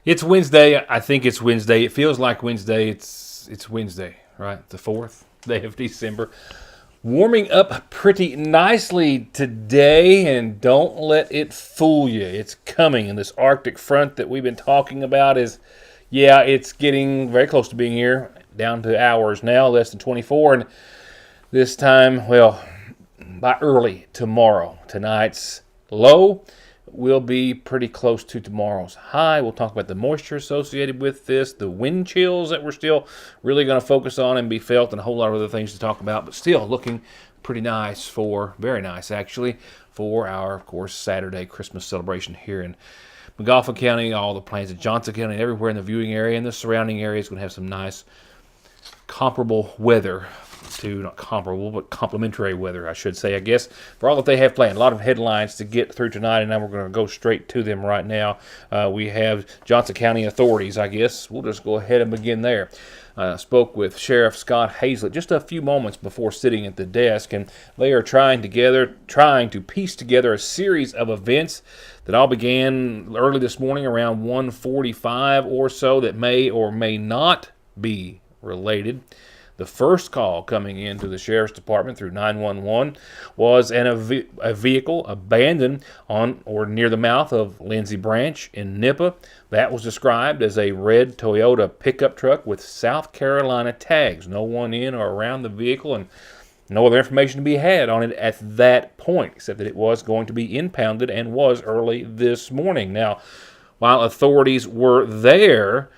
It's Wednesday. I think it's Wednesday. It feels like Wednesday. It's Wednesday, right? The 4th day of December. Warming up pretty nicely today, and don't let it fool you. It's coming, and this Arctic front that we've been talking about it's getting very close to being here, down to hours now, less than 24, and this time, by early tomorrow. Tonight's low will be pretty close to tomorrow's high. We'll talk about the moisture associated with this, the wind chills that we're still really going to focus on and be felt, and a whole lot of other things to talk about, but still looking pretty nice very nice actually, for our, of course, Saturday Christmas celebration here in McGoffin County. All the plains of Johnson County, and everywhere in the viewing area and the surrounding area is going to have some nice comparable weather to, not comparable, but complementary weather, I should say, I guess, for all that they have planned. A lot of headlines to get through tonight, and now we're going to go straight to them right now. We have Johnson County authorities, I guess. We'll just go ahead and begin there. Spoke with Sheriff Scott Hazlett just a few moments before sitting at the desk, and they are trying to piece together a series of events that all began early this morning around 1:45 or so that may or may not be related. The first call coming into the Sheriff's Department through 911 was a vehicle abandoned on or near the mouth of Lindsay Branch in Nippa. That was described as a red Toyota pickup truck with South Carolina tags. No one in or around the vehicle, and no other information to be had on it at that point, except that it was going to be impounded and was early this morning. Now, while authorities were there,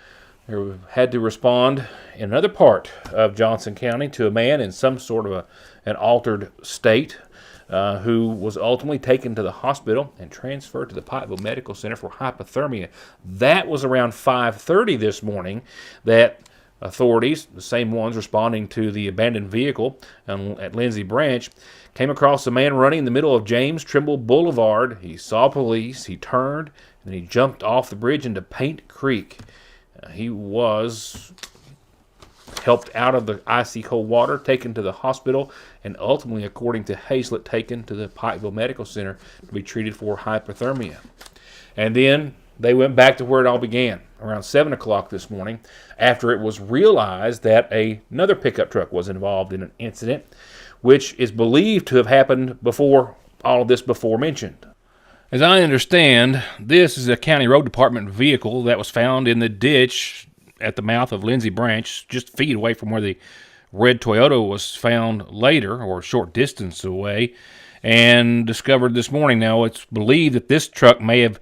they had to respond in another part of Johnson County to a man in some sort of an altered state who was ultimately taken to the hospital and transferred to the Pikeville Medical Center for hypothermia. That was around 5:30 this morning that authorities, the same ones responding to the abandoned vehicle at Lindsay Branch, came across a man running in the middle of James Trimble Boulevard. He saw police, he turned, and then he jumped off the bridge into Paint Creek. He was helped out of the icy cold water, taken to the hospital, and ultimately, according to Hazlett, taken to the Pikeville Medical Center to be treated for hypothermia. And then they went back to where it all began, around 7 o'clock this morning, after it was realized that another pickup truck was involved in an incident, which is believed to have happened before all of this before mentioned. As I understand, this is a county road department vehicle that was found in the ditch at the mouth of Lindsay Branch, just feet away from where the red Toyota was found later, or a short distance away, and discovered this morning. Now, it's believed that this truck may have,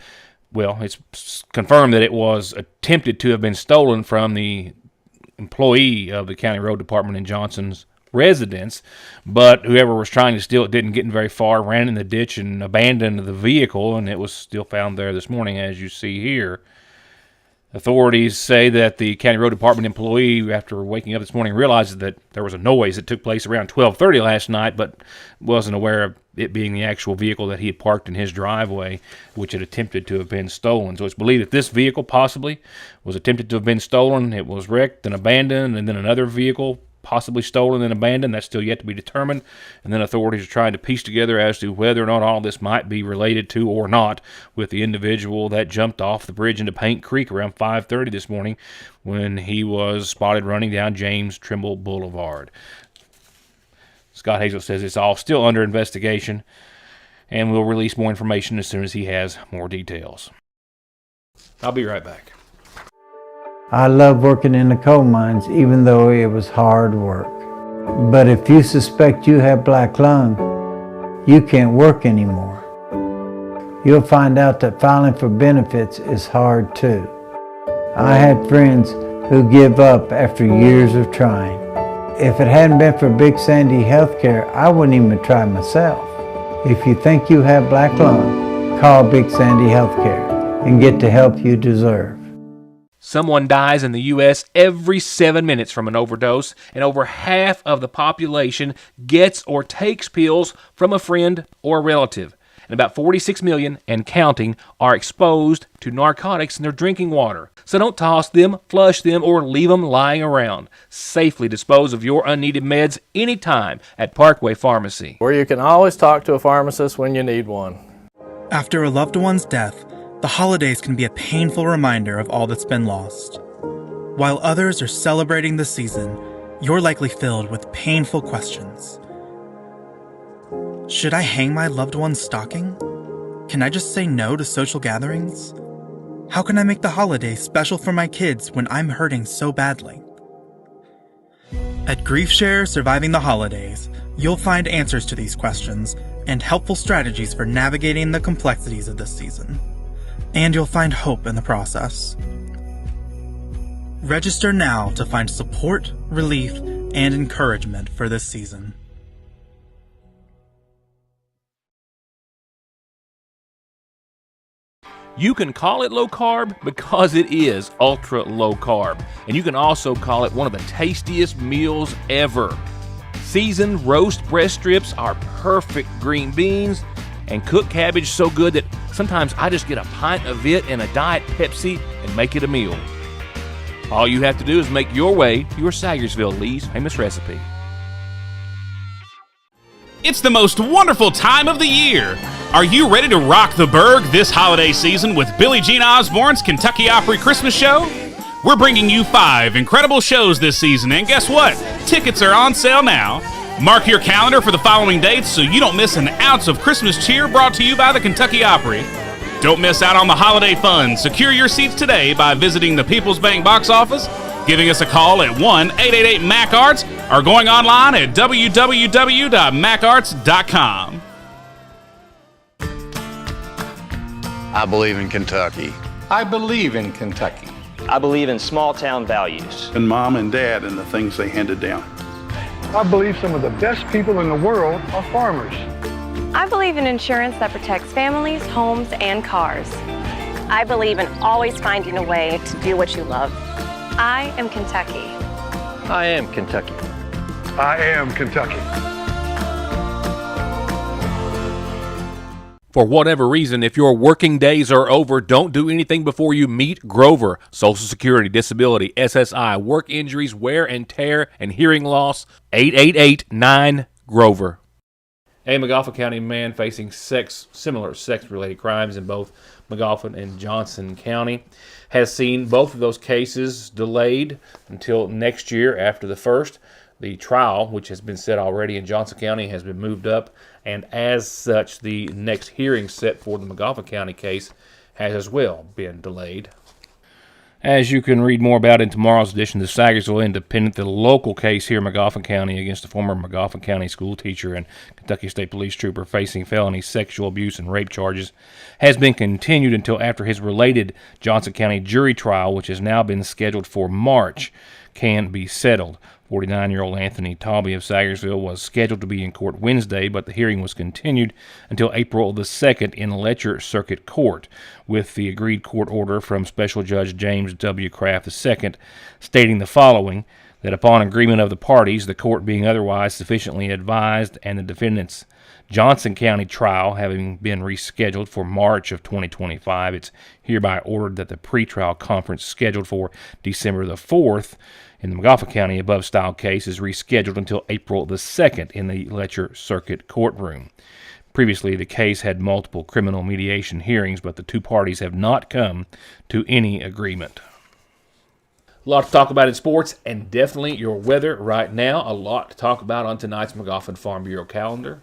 it's confirmed that it was attempted to have been stolen from the employee of the county road department in Johnson's residence, but whoever was trying to steal it didn't get very far, ran in the ditch and abandoned the vehicle, and it was still found there this morning, as you see here. Authorities say that the county road department employee, after waking up this morning, realized that there was a noise that took place around 12:30 last night, but wasn't aware of it being the actual vehicle that he had parked in his driveway, which had attempted to have been stolen. So it's believed that this vehicle possibly was attempted to have been stolen. It was wrecked and abandoned, and then another vehicle possibly stolen and abandoned. That's still yet to be determined. And then authorities are trying to piece together as to whether or not all this might be related to or not with the individual that jumped off the bridge into Paint Creek around 5:30 this morning when he was spotted running down James Trimble Boulevard. Scott Hazlett says it's all still under investigation and will release more information as soon as he has more details. I'll be right back. I love working in the coal mines, even though it was hard work. But if you suspect you have black lung, you can't work anymore. You'll find out that filing for benefits is hard too. I had friends who give up after years of trying. If it hadn't been for Big Sandy Healthcare, I wouldn't even try myself. If you think you have black lung, call Big Sandy Healthcare and get the help you deserve. Someone dies in the U.S. every 7 minutes from an overdose, and over half of the population gets or takes pills from a friend or a relative. And about 46 million and counting are exposed to narcotics in their drinking water. So don't toss them, flush them, or leave them lying around. Safely dispose of your unneeded meds anytime at Parkway Pharmacy, where you can always talk to a pharmacist when you need one. After a loved one's death, The holidays can be a painful reminder of all that's been lost. While others are celebrating the season, you're likely filled with painful questions. Should I hang my loved one's stocking? Can I just say no to social gatherings? How can I make the holiday special for my kids when I'm hurting so badly? At GriefShare Surviving the Holidays, you'll find answers to these questions and helpful strategies for navigating the complexities of this season. And you'll find hope in the process. Register now to find support, relief, and encouragement for this season. You can call it low carb because it is ultra low carb. And you can also call it one of the tastiest meals ever. Seasoned roast breast strips are perfect green beans, and cooked cabbage so good that sometimes I just get a pint of it and a Diet Pepsi and make it a meal. All you have to do is make your way to your Sagersville Lee's famous recipe. It's the most wonderful time of the year. Are you ready to rock the Berg this holiday season with Billie Jean Osborne's Kentucky Opry Christmas Show? We're bringing you 5 incredible shows this season, and guess what? Tickets are on sale now. Mark your calendar for the following dates so you don't miss an ounce of Christmas cheer brought to you by the Kentucky Opry. Don't miss out on the holiday fun. Secure your seats today by visiting the People's Bank box office, giving us a call at 1-888-MAC-ARTS, or going online at www.macarts.com. I believe in Kentucky. I believe in Kentucky. I believe in small town values. And mom and dad and the things they handed down. I believe some of the best people in the world are farmers. I believe in insurance that protects families, homes, and cars. I believe in always finding a way to do what you love. I am Kentucky. I am Kentucky. I am Kentucky. For whatever reason, if your working days are over, don't do anything before you meet Grover. Social Security, disability, SSI, work injuries, wear and tear, and hearing loss. 888-9-GROVER. A McGoffin County man facing similar sex-related crimes in both McGoffin and Johnson County has seen both of those cases delayed until next year after the first. The trial, which has been set already in Johnson County, has been moved up, and as such, the next hearing set for the McGoffin County case has as well been delayed. As you can read more about in tomorrow's edition of the Sagersville Independent, the local case here in McGoffin County against a former McGoffin County school teacher and Kentucky State Police trooper facing felony sexual abuse and rape charges has been continued until after his related Johnson County jury trial, which has now been scheduled for March, can be settled. 49-year-old Anthony Taubey of Sagersville was scheduled to be in court Wednesday, but the hearing was continued until April the 2nd in Letcher Circuit Court, with the agreed court order from Special Judge James W. Kraft II stating the following, that upon agreement of the parties, the court being otherwise sufficiently advised, and the defendant's Johnson County trial having been rescheduled for March of 2025, it's hereby ordered that the pretrial conference scheduled for December the 4th in the McGoffin County above-style case is rescheduled until April the 2nd in the Letcher Circuit Courtroom. Previously, the case had multiple criminal mediation hearings, but the two parties have not come to any agreement. A lot to talk about in sports, and definitely your weather right now. A lot to talk about on tonight's McGoffin Farm Bureau calendar.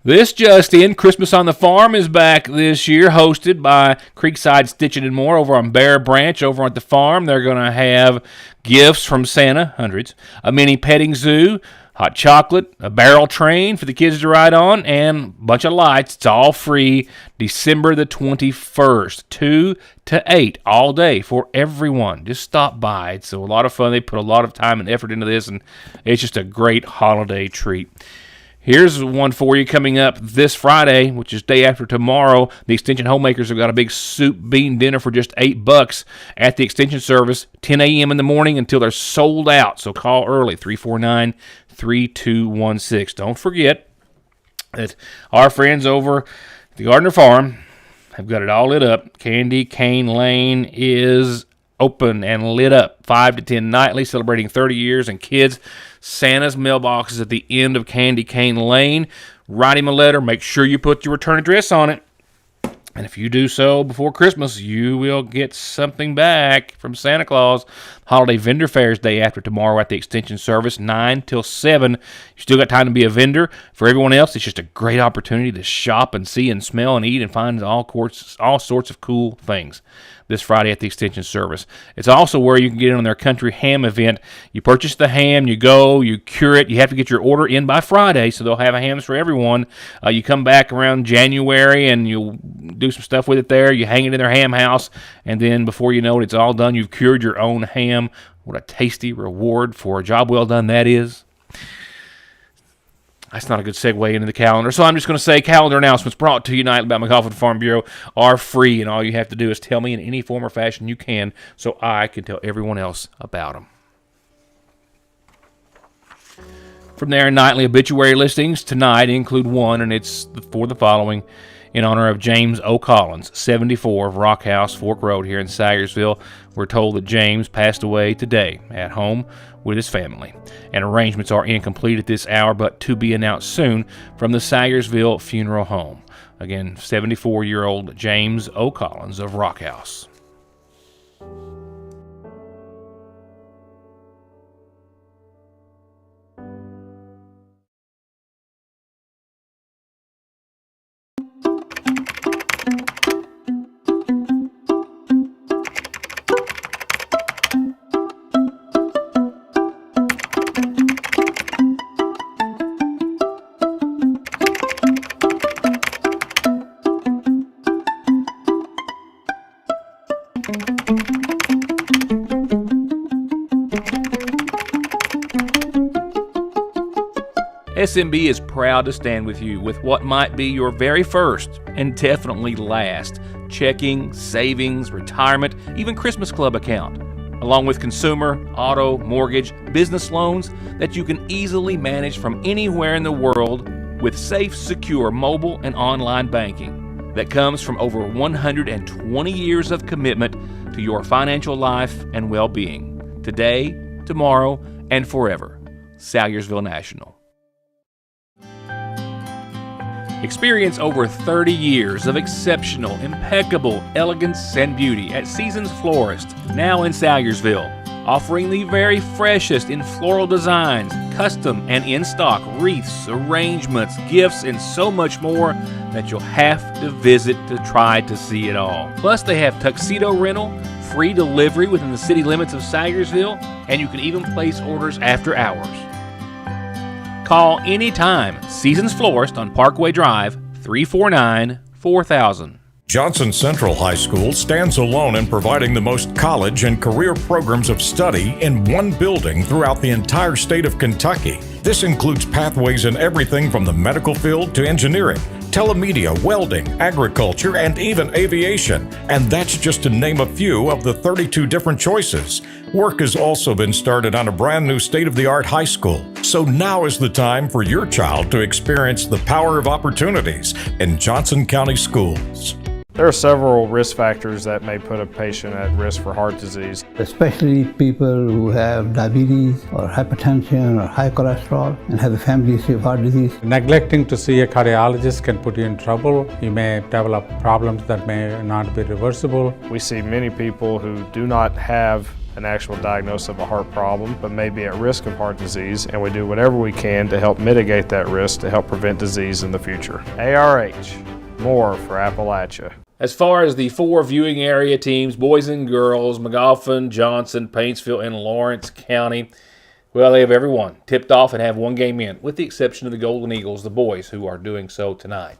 This just in, Christmas on the Farm is back this year, hosted by Creekside Stitching and More over on Bear Branch over at the farm. They're going to have gifts from Santa, hundreds, a mini petting zoo, hot chocolate, a barrel train for the kids to ride on, and a bunch of lights. It's all free December the 21st, 2 to 8, all day for everyone. Just stop by. It's a lot of fun. They put a lot of time and effort into this, and it's just a great holiday treat. Here's one for you coming up this Friday, which is day after tomorrow. The Extension Homemakers have got a big soup bean dinner for just $8 at the Extension Service, 10 a.m. in the morning until they're sold out. So call early, 349-3216. Don't forget that our friends over at the Gardner Farm have got it all lit up. Candy Cane Lane is open and lit up 5 to 10 nightly, celebrating 30 years, and kids, Santa's mailbox is at the end of Candy Cane Lane. Write him a letter. Make sure you put your return address on it. And if you do so before Christmas, you will get something back from Santa Claus. Holiday Vendor Fair is day after tomorrow at the Extension Service, 9 till 7. You still got time to be a vendor. For everyone else, it's just a great opportunity to shop and see and smell and eat and find all sorts of cool things this Friday at the Extension Service. It's also where you can get in on their country ham event. You purchase the ham, you go, you cure it. You have to get your order in by Friday, so they'll have hams for everyone. You come back around January, and you'll do some stuff with it there. You hang it in their ham house, and then before you know it, it's all done. You've cured your own ham. What a tasty reward for a job well done that is. That's not a good segue into the calendar. So I'm just going to say calendar announcements brought to you tonight about McGoffin Farm Bureau are free, and all you have to do is tell me in any form or fashion you can so I can tell everyone else about them. From there, nightly obituary listings tonight include one, and it's for the following. In honor of James O. Collins, 74 of Rock House, Fork Road here in Sayersville. We're told that James passed away today at home with his family. And arrangements are incomplete at this hour, but to be announced soon from the Sayersville Funeral Home. Again, 74-year-old James O. Collins of Rock House. SMB is proud to stand with you with what might be your very first and definitely last checking, savings, retirement, even Christmas Club account, along with consumer, auto, mortgage, business loans that you can easily manage from anywhere in the world with safe, secure mobile and online banking that comes from over 120 years of commitment to your financial life and well-being, today, tomorrow, and forever. Salyersville National. Experience over 30 years of exceptional, impeccable elegance and beauty at Seasons Florist, now in Salyersville, offering the very freshest in floral designs, custom and in-stock wreaths, arrangements, gifts, and so much more that you'll have to visit to try to see it all. Plus, they have tuxedo rental, free delivery within the city limits of Salyersville, and you can even place orders after hours. Call anytime. Seasons Florist on Parkway Drive, 349-4000. Johnson Central High School stands alone in providing the most college and career programs of study in one building throughout the entire state of Kentucky. This includes pathways in everything from the medical field to engineering, telemedia, welding, agriculture, and even aviation. And that's just to name a few of the 32 different choices. Work has also been started on a brand new state-of-the-art high school. So now is the time for your child to experience the power of opportunities in Johnson County schools. There are several risk factors that may put a patient at risk for heart disease. Especially people who have diabetes or hypertension or high cholesterol and have a family history of heart disease. Neglecting to see a cardiologist can put you in trouble. You may develop problems that may not be reversible. We see many people who do not have an actual diagnosis of a heart problem, but may be at risk of heart disease, and we do whatever we can to help mitigate that risk to help prevent disease in the future. ARH, more for Appalachia. As far as the 4 viewing area teams, boys and girls, McGoffin, Johnson, Paintsville, and Lawrence County, well, they have everyone tipped off and have one game in, with the exception of the Golden Eagles, the boys, who are doing so tonight.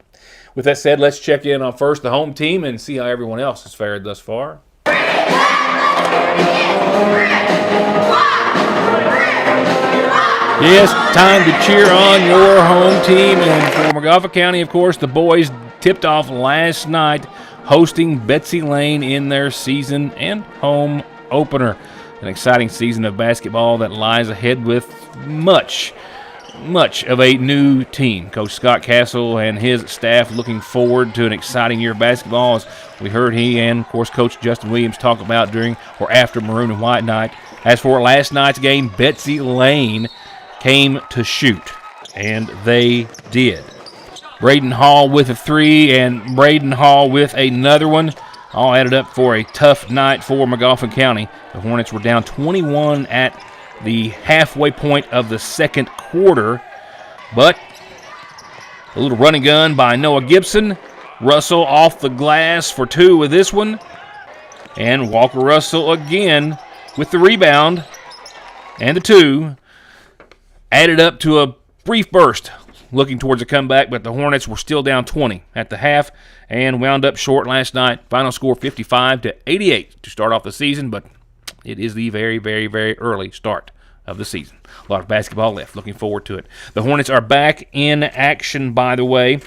With that said, let's check in on first the home team and see how everyone else has fared thus far. Yes, time to cheer on your home team. And for McGoffin County, of course, the boys tipped off last night, hosting Betsy Lane in their season and home opener. An exciting season of basketball that lies ahead with much of a new team. Coach Scott Castle and his staff looking forward to an exciting year of basketball, as we heard he and, of course, Coach Justin Williams talk about during or after Maroon and White night. As for last night's game, Betsy Lane came to shoot, and they did. Braden Hall with a 3, and Braden Hall with another one. All added up for a tough night for McGoffin County. The Hornets were down 21 at the halfway point of the second quarter, but a little running gun by Noah Gibson. Russell off the glass for 2 with this one, and Walker Russell again with the rebound and the 2. Added up to a brief burst looking towards a comeback, but the Hornets were still down 20 at the half and wound up short last night. Final score 55-88 to start off the season, but it is the very, very, very early start of the season. A lot of basketball left. Looking forward to it. The Hornets are back in action, by the way,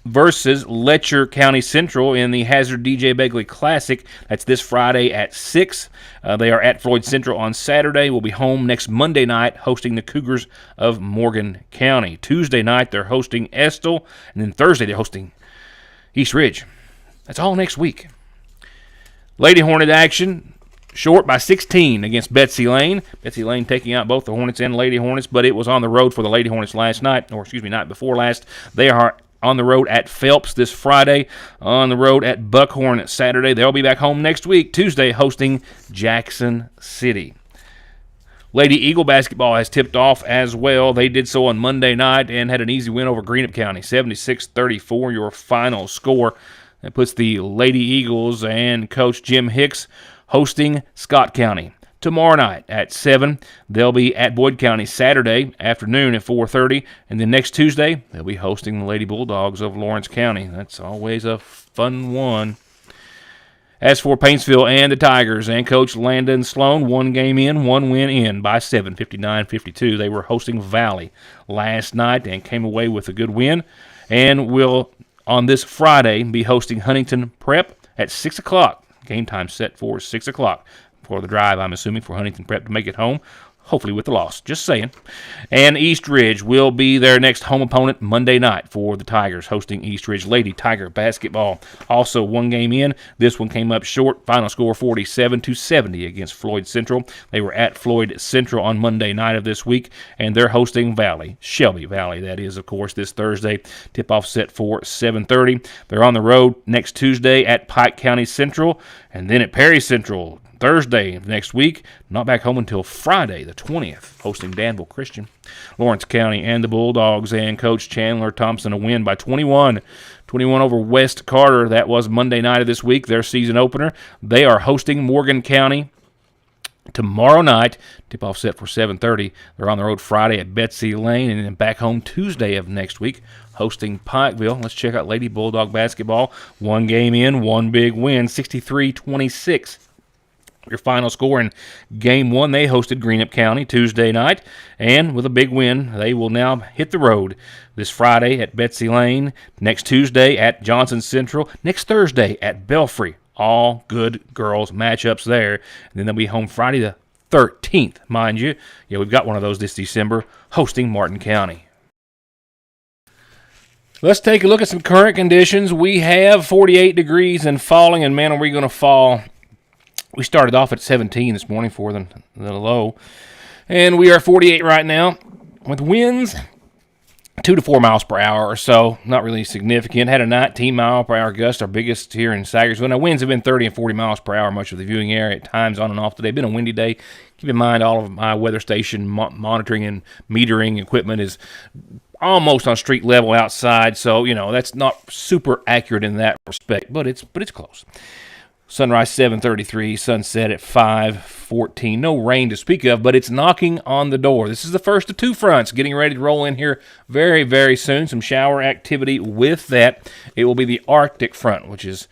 versus Letcher County Central in the Hazard DJ Begley Classic. That's this Friday at 6. They are at Floyd Central on Saturday. We'll be home next Monday night hosting the Cougars of Morgan County. Tuesday night they're hosting Estill, and then Thursday they're hosting East Ridge. That's all next week. Lady Hornet action. Short by 16 against Betsy Lane. Betsy Lane taking out both the Hornets and Lady Hornets, but it was on the road for the Lady Hornets night before last. They are on the road at Phelps this Friday, on the road at Buckhorn Saturday. They'll be back home next week, Tuesday, hosting Jackson City. Lady Eagle basketball has tipped off as well. They did so on Monday night and had an easy win over Greenup County, 76-34, your final score. That puts the Lady Eagles and Coach Jim Hicks hosting Scott County. Tomorrow night at 7, they'll be at Boyd County. Saturday afternoon at 4:30, and then next Tuesday they'll be hosting the Lady Bulldogs of Lawrence County. That's always a fun one. As for Paintsville and the Tigers and Coach Landon Sloan, 1 game in, 1 win in by 7, 59-52. They were hosting Valley last night and came away with a good win, and will on this Friday be hosting Huntington Prep at 6 o'clock. Game time set for 6 o'clock. For the drive, I'm assuming, for Huntington Prep to make it home, hopefully with the loss. Just saying. And East Ridge will be their next home opponent Monday night for the Tigers, hosting East Ridge Lady Tiger basketball. Also 1 game in. This one came up short. Final score 47-70 against Floyd Central. They were at Floyd Central on Monday night of this week, and they're hosting Valley. Shelby Valley, that is, of course, this Thursday. Tip-off set for 7:30. They're on the road next Tuesday at Pike County Central, and then at Perry Central Thursday of next week, not back home until Friday the 20th, hosting Danville Christian. Lawrence County and the Bulldogs and Coach Chandler Thompson a win by 21 over West Carter. That was Monday night of this week, their season opener. They are hosting Morgan County tomorrow night. Tip-off set for 7:30. They're on the road Friday at Betsy Lane, and then back home Tuesday of next week, hosting Pikeville. Let's check out Lady Bulldog basketball. 1 game in, 1 big win, 63-26. Your final score in Game 1, they hosted Greenup County Tuesday night, and with a big win, they will now hit the road this Friday at Betsy Lane, next Tuesday at Johnson Central, next Thursday at Belfry. All good girls matchups there. And then they'll be home Friday the 13th, mind you. Yeah, we've got one of those this December, hosting Martin County. Let's take a look at some current conditions. We have 48 degrees and falling, and man, are we going to fall. We started off at 17 this morning for the low, and we are 48 right now with winds 2 to 4 miles per hour or so. Not really significant. Had a 19-mile-per-hour gust, our biggest here in Sagersville. Now, winds have been 30 and 40 miles per hour much of the viewing area at times on and off today. Been a windy day. Keep in mind all of my weather station monitoring and metering equipment is almost on street level outside, so, that's not super accurate in that respect, but it's close. Sunrise 7:33, sunset at 5:14. No rain to speak of, but it's knocking on the door. This is the first of 2 fronts getting ready to roll in here very, very soon. Some shower activity with that. It will be the Arctic front, which is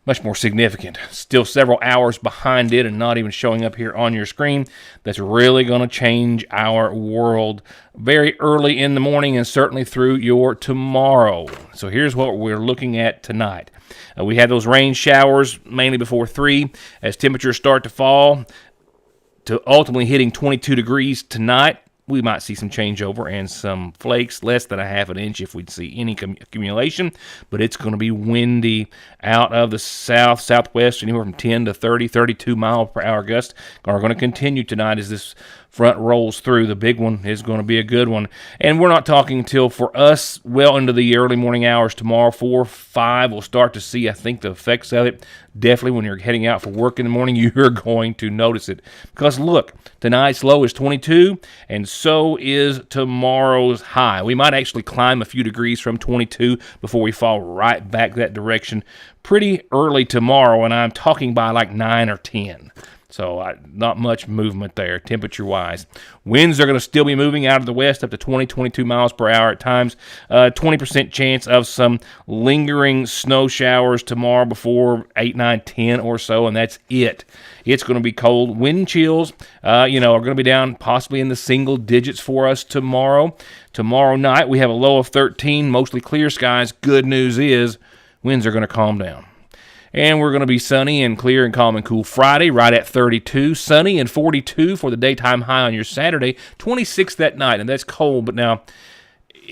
much more significant. Still several hours behind it and not even showing up here on your screen. That's really going to change our world very early in the morning and certainly through your tomorrow. So here's what we're looking at tonight. We had those rain showers mainly before 3 as temperatures start to fall to ultimately hitting 22 degrees tonight. We might see some changeover and some flakes, less than a half an inch if we'd see any accumulation, but it's going to be windy out of the south, southwest, anywhere from 10 to 30, 32 mile per hour gusts are going to continue tonight as this front rolls through. The big one is going to be a good one. And we're not talking until, for us, well into the early morning hours tomorrow, 4, 5. We'll start to see, I think, the effects of it. Definitely when you're heading out for work in the morning, you're going to notice it. Because look, tonight's low is 22, and so is tomorrow's high. We might actually climb a few degrees from 22 before we fall right back that direction pretty early tomorrow, and I'm talking by like 9 or 10. So not much movement there, temperature-wise. Winds are going to still be moving out of the west up to 20, 22 miles per hour at times. 20% chance of some lingering snow showers tomorrow before 8, 9, 10 or so, and that's it. It's going to be cold. Wind chills, are going to be down possibly in the single digits for us tomorrow. Tomorrow night, we have a low of 13, mostly clear skies. Good news is winds are going to calm down. And we're going to be sunny and clear and calm and cool Friday, right at 32. Sunny and 42 for the daytime high on your Saturday. 26 that night, and that's cold. But now,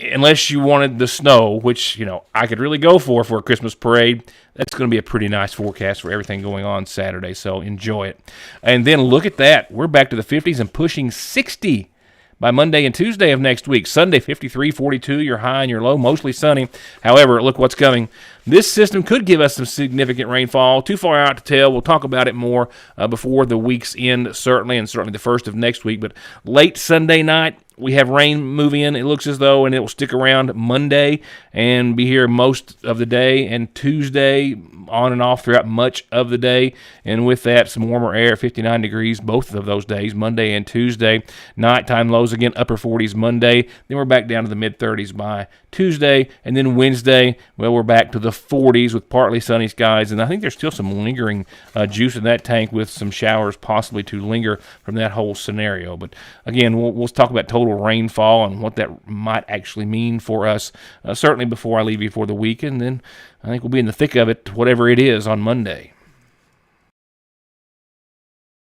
unless you wanted the snow, which, I could really go for a Christmas parade, that's going to be a pretty nice forecast for everything going on Saturday. So enjoy it. And then look at that. We're back to the 50s and pushing 60 by Monday and Tuesday of next week. Sunday, 53, 42, your high and your low, mostly sunny. However, look what's coming. This system could give us some significant rainfall. Too far out to tell. We'll talk about it more before the week's end, certainly, and certainly the first of next week. But late Sunday night, we have rain move in, it looks as though, and it will stick around Monday and be here most of the day, and Tuesday on and off throughout much of the day. And with that, some warmer air, 59 degrees both of those days, Monday and Tuesday. Nighttime lows again, upper 40s Monday. Then we're back down to the mid-30s by Tuesday. And then Wednesday, well, we're back to the 40s with partly sunny skies. And I think there's still some lingering juice in that tank with some showers possibly to linger from that whole scenario. But again, we'll talk about total rainfall and what that might actually mean for us, certainly before I leave you for the week. And then I think we'll be in the thick of it, whatever it is, on Monday.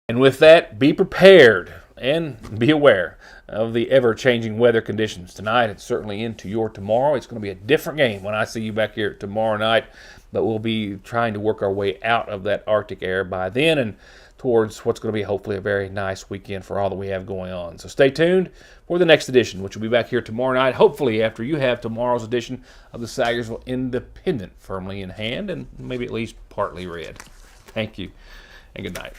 And with that, be prepared and be aware of the ever-changing weather conditions. Tonight, it's certainly into your tomorrow. It's going to be a different game when I see you back here tomorrow night, but we'll be trying to work our way out of that Arctic air by then and towards what's going to be hopefully a very nice weekend for all that we have going on. So stay tuned for the next edition, which will be back here tomorrow night, hopefully after you have tomorrow's edition of the Sagersville Independent firmly in hand and maybe at least partly read. Thank you, and good night.